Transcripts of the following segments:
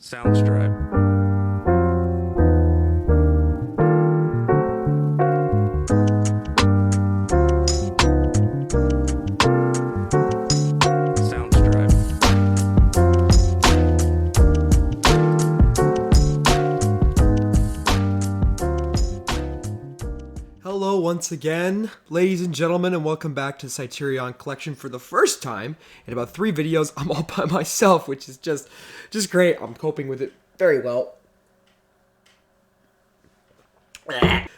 Soundstripe. Soundstripe. Hello once again, ladies and gentlemen, and welcome back to the Siterion collection for the first time in about 3 videos. I'm all by myself, which is just great. I'm coping with it very well.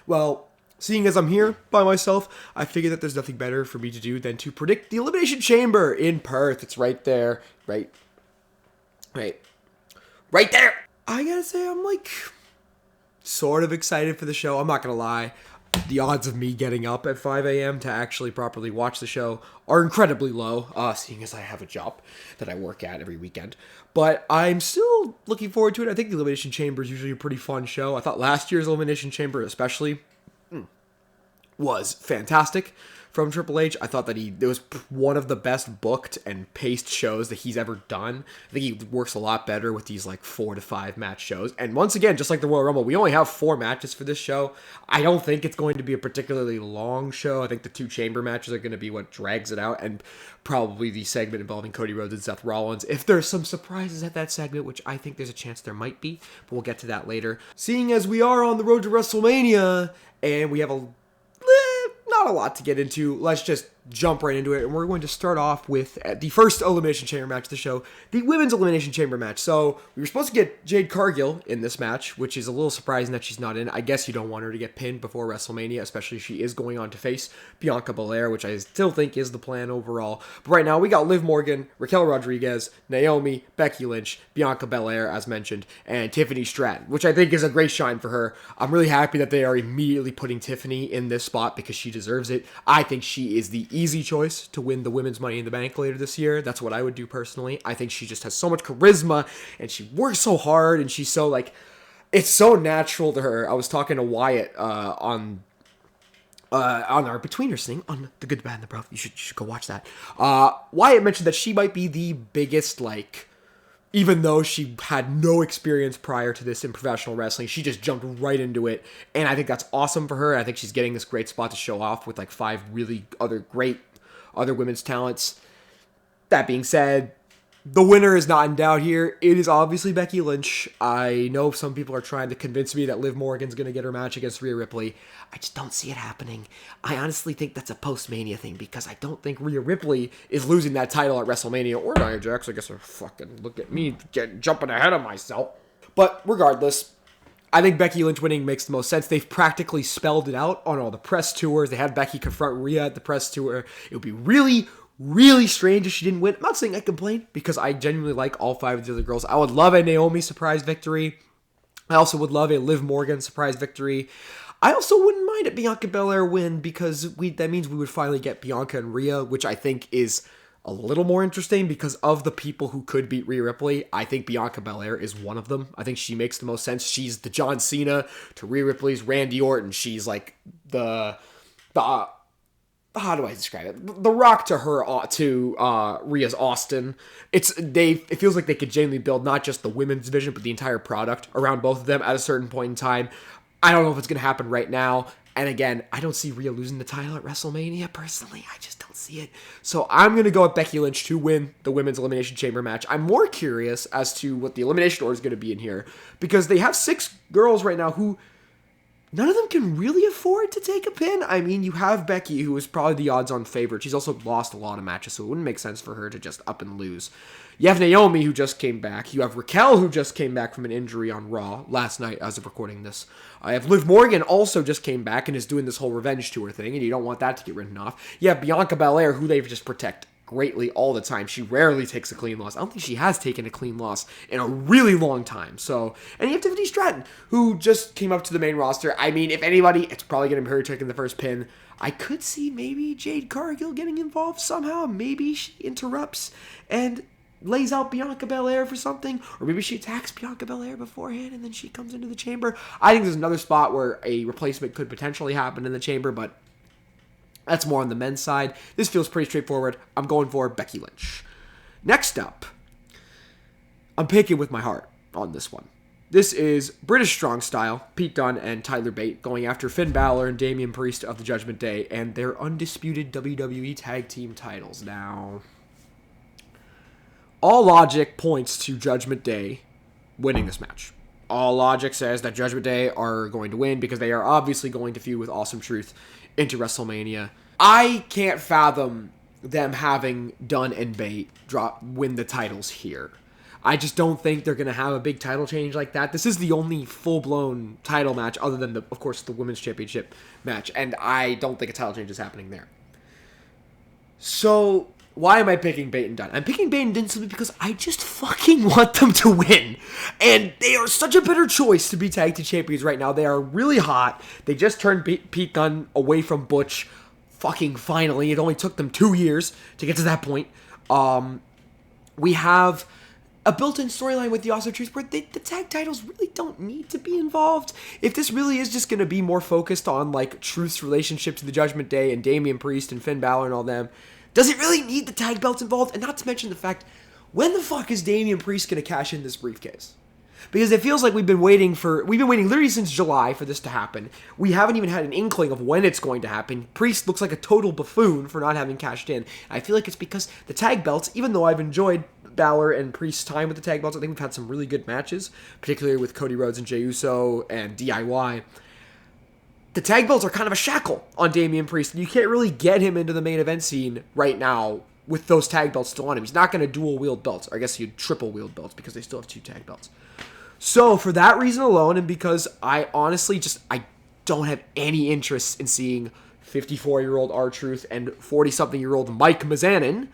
Well, seeing as I'm here by myself, I figure that there's nothing better for me to do than to predict the Elimination Chamber in Perth. It's right there. Right there! I gotta say, I'm sort of excited for the show. I'm not gonna lie. The odds of me getting up at 5 a.m. to actually properly watch the show are incredibly low, seeing as I have a job that I work at every weekend. But I'm still looking forward to it. I think the Elimination Chamber is usually a pretty fun show. I thought last year's Elimination Chamber especially was fantastic from Triple H. I thought that it was one of the best booked and paced shows that he's ever done. I think he works a lot better with these 4 to 5 match shows. And once again, just like the Royal Rumble, we only have 4 matches for this show. I don't think it's going to be a particularly long show. I think the 2 chamber matches are going to be what drags it out, and probably the segment involving Cody Rhodes and Seth Rollins. If there's some surprises at that segment, which I think there's a chance there might be, but we'll get to that later. Seeing as we are on the road to WrestleMania, and we have not a lot to get into, let's just jump right into it, and we're going to start off with the first Elimination Chamber match of the show, the Women's Elimination Chamber match. So, we were supposed to get Jade Cargill in this match, which is a little surprising that she's not in. I guess you don't want her to get pinned before WrestleMania, especially if she is going on to face Bianca Belair, which I still think is the plan overall. But right now, we got Liv Morgan, Raquel Rodriguez, Naomi, Becky Lynch, Bianca Belair, as mentioned, and Tiffany Stratton, which I think is a great shine for her. I'm really happy that they are immediately putting Tiffany in this spot because she deserves it. I think she is the easy choice to win the Women's Money in the Bank later this year. That's what I would do personally. I think she just has so much charisma, and she works so hard, and she's so it's so natural to her. I was talking to Wyatt on our Betweeners thing on The Good, the Bad, and the Bro. You should go watch that. Wyatt mentioned that she might be the biggest, even though she had no experience prior to this in professional wrestling, she just jumped right into it. And I think that's awesome for her. I think she's getting this great spot to show off with 5 really great other women's talents. That being said, the winner is not in doubt here. It is obviously Becky Lynch. I know some people are trying to convince me that Liv Morgan's going to get her match against Rhea Ripley. I just don't see it happening. I honestly think that's a post-Mania thing because I don't think Rhea Ripley is losing that title at WrestleMania or Nia Jax. I guess fucking look at me jumping ahead of myself. But regardless, I think Becky Lynch winning makes the most sense. They've practically spelled it out on all the press tours. They had Becky confront Rhea at the press tour. It would be really strange if she didn't win. I'm not saying I complain because I genuinely like all 5 of the other girls. I would love a Naomi surprise victory. I also would love a Liv Morgan surprise victory. I also wouldn't mind a Bianca Belair win because that means we would finally get Bianca and Rhea, which I think is a little more interesting because of the people who could beat Rhea Ripley. I think Bianca Belair is one of them. I think she makes the most sense. She's the John Cena to Rhea Ripley's Randy Orton. She's the how do I describe it? The Rock to her, to Rhea's Austin. It feels like they could genuinely build not just the women's division, but the entire product around both of them at a certain point in time. I don't know if it's going to happen right now. And again, I don't see Rhea losing the title at WrestleMania, personally. I just don't see it. So I'm going to go with Becky Lynch to win the Women's Elimination Chamber match. I'm more curious as to what the Elimination Order is going to be in here, because they have 6 girls right now who none of them can really afford to take a pin. I mean, you have Becky, who is probably the odds-on favorite. She's also lost a lot of matches, so it wouldn't make sense for her to just up and lose. You have Naomi, who just came back. You have Raquel, who just came back from an injury on Raw last night as of recording this. I have Liv Morgan, also just came back and is doing this whole revenge tour thing, and you don't want that to get written off. You have Bianca Belair, who they just protect greatly all the time. She rarely takes a clean loss. I don't think she has taken a clean loss in a really long time. So, and you have Tiffany Stratton, who just came up to the main roster. I mean, if anybody, it's probably going to be her taking the first pin. I could see maybe Jade Cargill getting involved somehow. Maybe she interrupts and lays out Bianca Belair for something, or maybe she attacks Bianca Belair beforehand and then she comes into the chamber. I think there's another spot where a replacement could potentially happen in the chamber, but that's more on the men's side. This feels pretty straightforward. I'm going for Becky Lynch. Next up, I'm picking with my heart. on this one. This is British Strong Style, Pete Dunne and Tyler Bate going after Finn Balor and Damian Priest of the Judgment Day and their undisputed WWE Tag Team titles. Now, all logic points to Judgment Day winning this match. All logic says that Judgment Day are going to win because they are obviously going to feud with Awesome Truth into WrestleMania. I can't fathom them having Dunne and Bate win the titles here. I just don't think they're going to have a big title change like that. This is the only full-blown title match other than, of course, the Women's Championship match, and I don't think a title change is happening there. So, why am I picking Bate and Dunne? I'm picking Bate and Dunne simply because I just fucking want them to win. And they are such a better choice to be tag team champions right now. They are really hot. They just turned Pete Dunne away from Butch fucking finally. It only took them 2 years to get to that point. We have a built-in storyline with the Awesome Truth where the tag titles really don't need to be involved. If this really is just going to be more focused on, like, Truth's relationship to the Judgment Day and Damian Priest and Finn Balor and all them, does it really need the tag belts involved? And not to mention the fact, when the fuck is Damian Priest going to cash in this briefcase? Because it feels like we've been waiting literally since July for this to happen. We haven't even had an inkling of when it's going to happen. Priest looks like a total buffoon for not having cashed in. I feel like it's because the tag belts, even though I've enjoyed Balor and Priest's time with the tag belts, I think we've had some really good matches, particularly with Cody Rhodes and Jey Uso and DIY. The tag belts are kind of a shackle on Damian Priest, and you can't really get him into the main event scene right now with those tag belts still on him. He's not going to dual-wield belts, or I guess he'd triple-wield belts because they still have 2 tag belts. So, for that reason alone, and because I honestly I don't have any interest in seeing 54-year-old R-Truth and 40-something-year-old Mike Mizanin,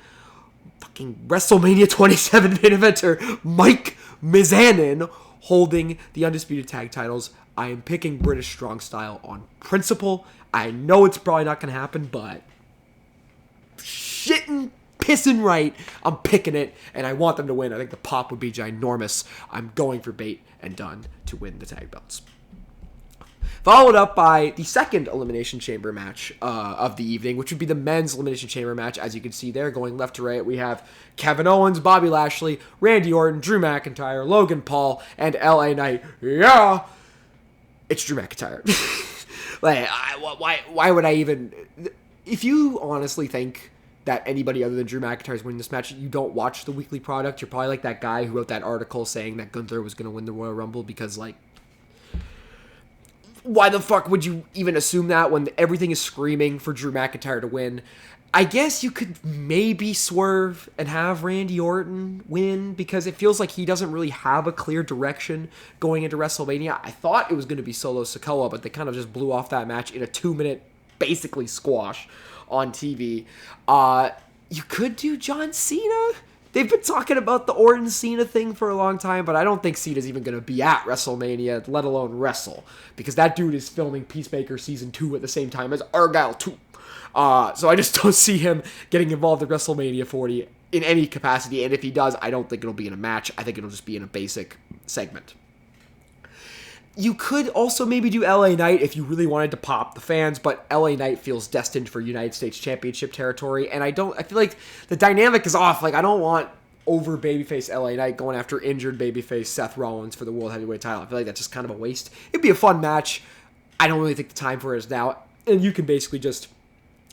fucking WrestleMania 27 main eventer Mike Mizanin, holding the undisputed tag titles. I am picking British Strong Style on principle. I know it's probably not going to happen, but shitting, pissing right, I'm picking it, and I want them to win. I think the pop would be ginormous. I'm going for Bate and Dunne to win the tag belts. Followed up by the second Elimination Chamber match of the evening, which would be the men's Elimination Chamber match. As you can see there, going left to right, we have Kevin Owens, Bobby Lashley, Randy Orton, Drew McIntyre, Logan Paul, and LA Knight. Yeah! It's Drew McIntyre. Why would I even... If you honestly think that anybody other than Drew McIntyre is winning this match, you don't watch the weekly product, you're probably like that guy who wrote that article saying that Gunther was going to win the Royal Rumble because, like, why the fuck would you even assume that when everything is screaming for Drew McIntyre to win? I guess you could maybe swerve and have Randy Orton win because it feels like he doesn't really have a clear direction going into WrestleMania. I thought it was going to be Solo Sikoa, but they kind of just blew off that match in a 2-minute, basically, squash on TV. You could do John Cena. They've been talking about the Orton-Cena thing for a long time, but I don't think Cena's even going to be at WrestleMania, let alone wrestle, because that dude is filming Peacemaker Season 2 at the same time as Argyle 2. So I just don't see him getting involved in WrestleMania 40 in any capacity, and if he does, I don't think it'll be in a match. I think it'll just be in a basic segment. You could also maybe do LA Knight if you really wanted to pop the fans, but LA Knight feels destined for United States Championship territory, and I feel like the dynamic is off. Like, I don't want over babyface LA Knight going after injured babyface Seth Rollins for the World Heavyweight title. I feel like that's just kind of a waste. It'd be a fun match. I don't really think the time for it is now, and you can basically just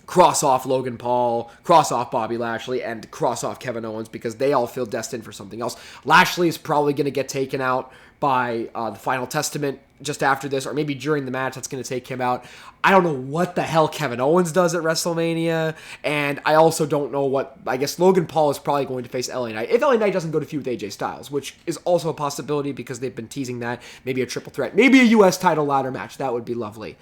cross off Logan Paul, cross off Bobby Lashley, and cross off Kevin Owens because they all feel destined for something else. Lashley is probably going to get taken out by the Final Testament just after this, or maybe during the match that's going to take him out. I don't know what the hell Kevin Owens does at WrestleMania, and I also don't know what... I guess Logan Paul is probably going to face LA Knight. If LA Knight doesn't go to feud with AJ Styles, which is also a possibility because they've been teasing that, maybe a triple threat, maybe a U.S. title ladder match, that would be lovely.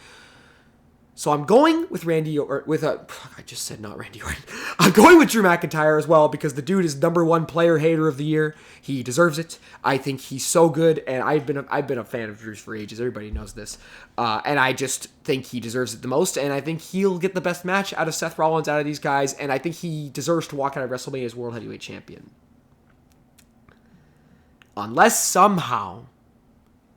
So I'm going with I just said not Randy Orton. I'm going with Drew McIntyre as well because the dude is #1 player hater of the year. He deserves it. I think he's so good, and I've been a fan of Drew's for ages. Everybody knows this, and I just think he deserves it the most. And I think he'll get the best match out of Seth Rollins, out of these guys, and I think he deserves to walk out of WrestleMania as World Heavyweight Champion, unless somehow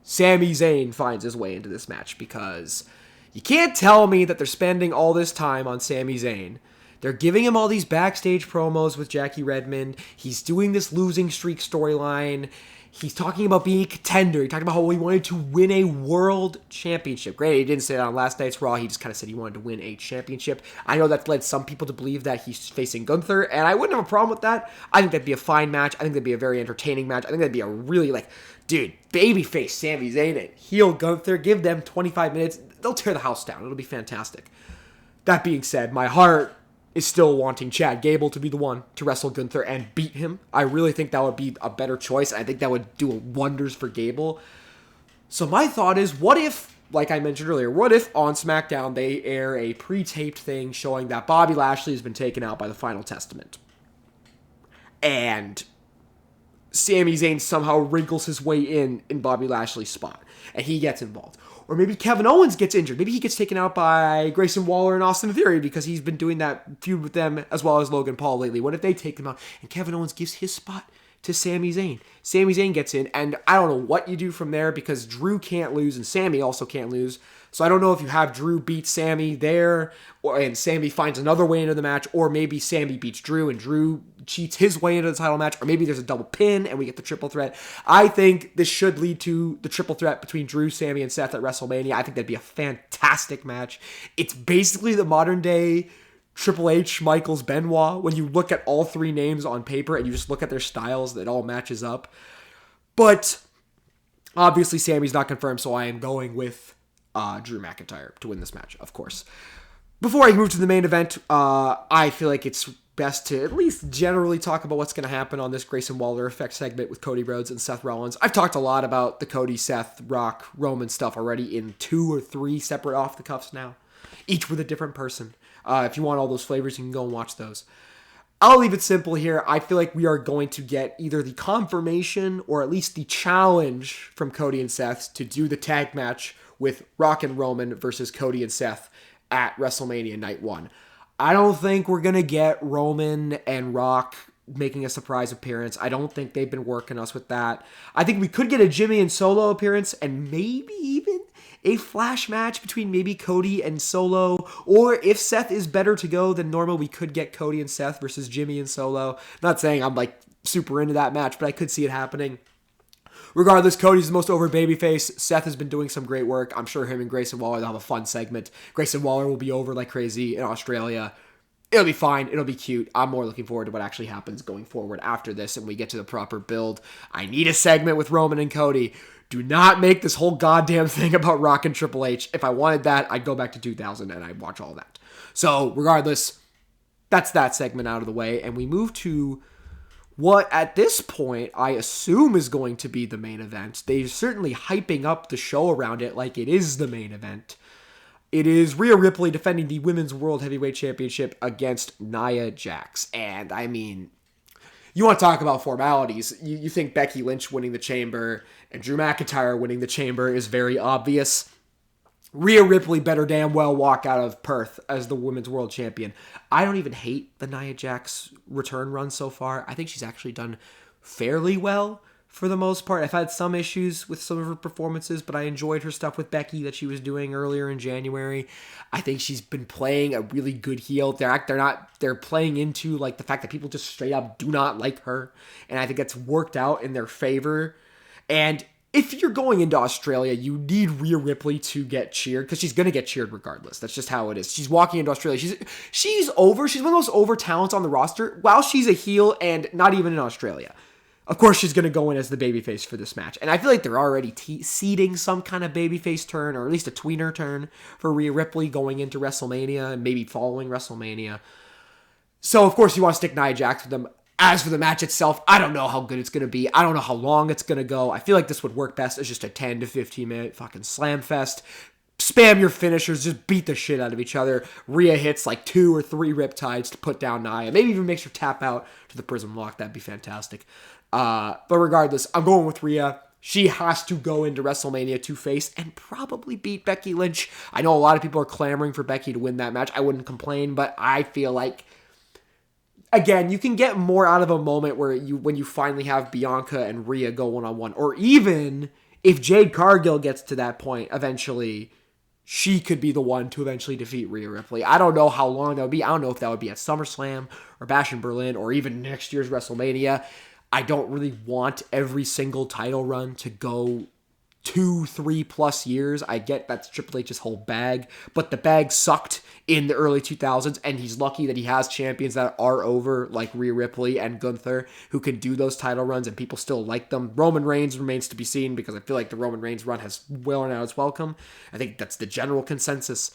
Sami Zayn finds his way into this match because. You can't tell me that they're spending all this time on Sami Zayn. They're giving him all these backstage promos with Jackie Redmond. He's doing this losing streak storyline. He's talking about being a contender. He talked about how he wanted to win a world championship. Granted, he didn't say that on last night's Raw. He just kind of said he wanted to win a championship. I know that led some people to believe that he's facing Gunther, and I wouldn't have a problem with that. I think that'd be a fine match. I think that'd be a very entertaining match. I think that'd be a really, dude, babyface Sami Zayn and heel Gunther. Give them 25 minutes. They'll tear the house down. It'll be fantastic. That being said, my heart is still wanting Chad Gable to be the one to wrestle Gunther and beat him. I really think that would be a better choice. I think that would do wonders for Gable. So my thought is, what if, like I mentioned earlier, what if on SmackDown they air a pre-taped thing showing that Bobby Lashley has been taken out by the Final Testament, and Sami Zayn somehow wrinkles his way in Bobby Lashley's spot, and he gets involved. Or maybe Kevin Owens gets injured. Maybe he gets taken out by Grayson Waller and Austin Theory because he's been doing that feud with them as well as Logan Paul lately. What if they take him out and Kevin Owens gives his spot to Sami Zayn? Sami Zayn gets in, and I don't know what you do from there because Drew can't lose and Sami also can't lose. So I don't know if you have Drew beat Sami there and Sami finds another way into the match, or maybe Sami beats Drew and Drew cheats his way into the title match, or maybe there's a double pin and we get the triple threat. I think this should lead to the triple threat between Drew, Sami, and Seth at WrestleMania. I think that'd be a fantastic match. It's basically the modern day Triple H, Michaels, Benoit. When you look at all three names on paper and you just look at their styles, it all matches up. But obviously Sami's not confirmed, so I am going with Drew McIntyre to win this match, of course. Before I move to the main event, I feel like it's best to at least generally talk about what's going to happen on this Grayson Waller effect segment with Cody Rhodes and Seth Rollins. I've talked a lot about the Cody, Seth, Rock, Roman stuff already in 2 or 3 separate off the cuffs now, each with a different person. If you want all those flavors, you can go and watch those. I'll leave it simple here. I feel like we are going to get either the confirmation or at least the challenge from Cody and Seth to do the tag match with Rock and Roman versus Cody and Seth at WrestleMania Night 1. I don't think we're going to get Roman and Rock making a surprise appearance. I don't think they've been working us with that. I think we could get a Jimmy and Solo appearance and maybe even a flash match between maybe Cody and Solo. Or if Seth is better to go than normal, we could get Cody and Seth versus Jimmy and Solo. Not saying I'm super into that match, but I could see it happening. Regardless, Cody's the most over babyface. Seth has been doing some great work. I'm sure him and Grayson Waller will have a fun segment. Grayson Waller will be over like crazy in Australia. It'll be fine. It'll be cute. I'm more looking forward to what actually happens going forward after this and we get to the proper build. I need a segment with Roman and Cody. Do not make this whole goddamn thing about Rock and Triple H. If I wanted that, I'd go back to 2000 and I'd watch all that. So regardless, that's that segment out of the way. And we move to what at this point I assume is going to be the main event. They're certainly hyping up the show around it like it is the main event. It is Rhea Ripley defending the Women's World Heavyweight Championship against Nia Jax. And I mean, you want to talk about formalities. You think Becky Lynch winning the Chamber and Drew McIntyre winning the Chamber is very obvious. Rhea Ripley better damn well walk out of Perth as the Women's World Champion. I don't even hate the Nia Jax return run so far. I think she's actually done fairly well for the most part. I've had some issues with some of her performances, but I enjoyed her stuff with Becky that she was doing earlier in January. I think she's been playing a really good heel. They're playing into the fact that people just straight up do not like her, and I think that's worked out in their favor. And if you're going into Australia, you need Rhea Ripley to get cheered because she's going to get cheered regardless. That's just how it is. She's walking into Australia. She's over. She's one of those over talents on the roster while she's a heel and not even in Australia. Of course, she's going to go in as the babyface for this match. And I feel like they're already seeding some kind of babyface turn or at least a tweener turn for Rhea Ripley going into WrestleMania and maybe following WrestleMania. So, of course, you want to stick Nia Jax with them. As for the match itself, I don't know how good it's going to be. I don't know how long it's going to go. I feel like this would work best as just a 10 to 15 minute fucking slam fest. Spam your finishers, just beat the shit out of each other. Rhea hits 2 or 3 riptides to put down Nia. Maybe even makes her tap out to the Prism Lock. That'd be fantastic. But regardless, I'm going with Rhea. She has to go into WrestleMania to face and probably beat Becky Lynch. I know a lot of people are clamoring for Becky to win that match. I wouldn't complain, but I feel like, again, you can get more out of a moment when you finally have Bianca and Rhea go one-on-one. Or even if Jade Cargill gets to that point eventually, she could be the one to eventually defeat Rhea Ripley. I don't know how long that would be. I don't know if that would be at SummerSlam or Bash in Berlin or even next year's WrestleMania. I don't really want every single title run to go 2-3+ years. I get that's Triple H's whole bag, but the bag sucked in the early 2000s, and he's lucky that he has champions that are over, like Rhea Ripley and Gunther, who can do those title runs, and people still like them. Roman Reigns remains to be seen, because I feel like the Roman Reigns run has worn out its welcome. I think that's the general consensus.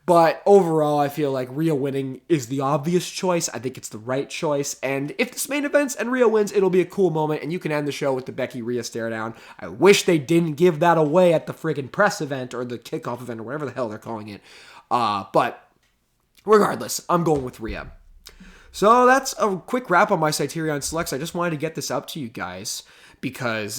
But overall, I feel like Rhea winning is the obvious choice. I think it's the right choice. And if this main events and Rhea wins, it'll be a cool moment. And you can end the show with the Becky-Rhea stare down. I wish they didn't give that away at the friggin' press event or the kickoff event or whatever the hell they're calling it. But regardless, I'm going with Rhea. So that's a quick wrap on my Siterion Selects. I just wanted to get this up to you guys because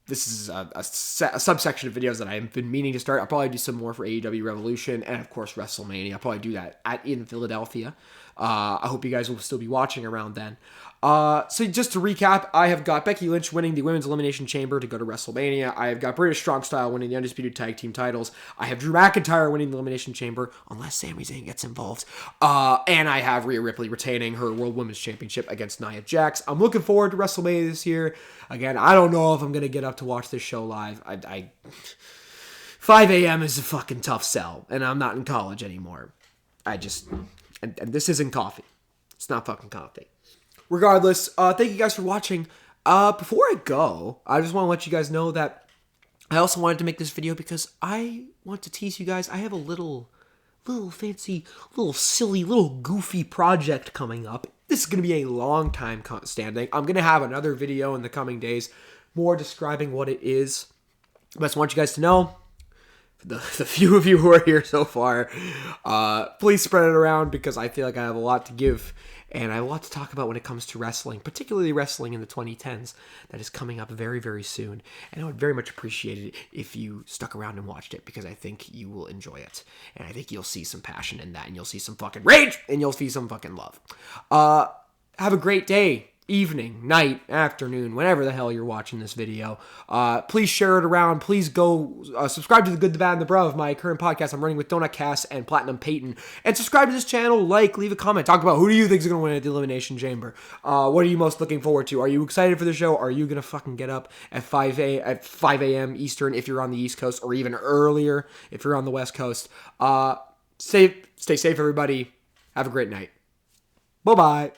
this is a subsection of videos that I've been meaning to start. I'll probably do some more for AEW Revolution and, of course, WrestleMania. I'll probably do that in Philadelphia. I hope you guys will still be watching around then. So just to recap, I have got Becky Lynch winning the Women's Elimination Chamber to go to WrestleMania. I have got British Strong Style winning the Undisputed Tag Team titles. I have Drew McIntyre winning the Elimination Chamber, unless Sami Zayn gets involved. And I have Rhea Ripley retaining her World Women's Championship against Nia Jax. I'm looking forward to WrestleMania this year. Again, I don't know if I'm going to get up to watch this show live. 5 a.m. is a fucking tough sell, and I'm not in college anymore. And this isn't coffee. It's not fucking coffee. Regardless, thank you guys for watching. Before I go, I just want to let you guys know that I also wanted to make this video because I want to tease you guys. I have a little fancy, little silly, little goofy project coming up. This is going to be a long time standing. I'm going to have another video in the coming days, more describing what it is. But I just want you guys to know, the few of you who are here so far, please spread it around because I feel like I have a lot to give and I have a lot to talk about when it comes to wrestling, particularly wrestling in the 2010s that is coming up very, very soon. And I would very much appreciate it if you stuck around and watched it because I think you will enjoy it. And I think you'll see some passion in that and you'll see some fucking rage and you'll see some fucking love. Have a great day. Evening, night, afternoon, whenever the hell you're watching this video. Please share it around. Please go subscribe to The Good, the Bad, and the Bro of my current podcast I'm running with Donut Cass and Platinum Peyton. And subscribe to this channel, leave a comment. Talk about who do you think is going to win at the Elimination Chamber. What are you most looking forward to? Are you excited for the show? Are you going to fucking get up at 5 a.m. Eastern if you're on the East Coast or even earlier if you're on the West Coast? Stay safe, everybody. Have a great night. Bye-bye.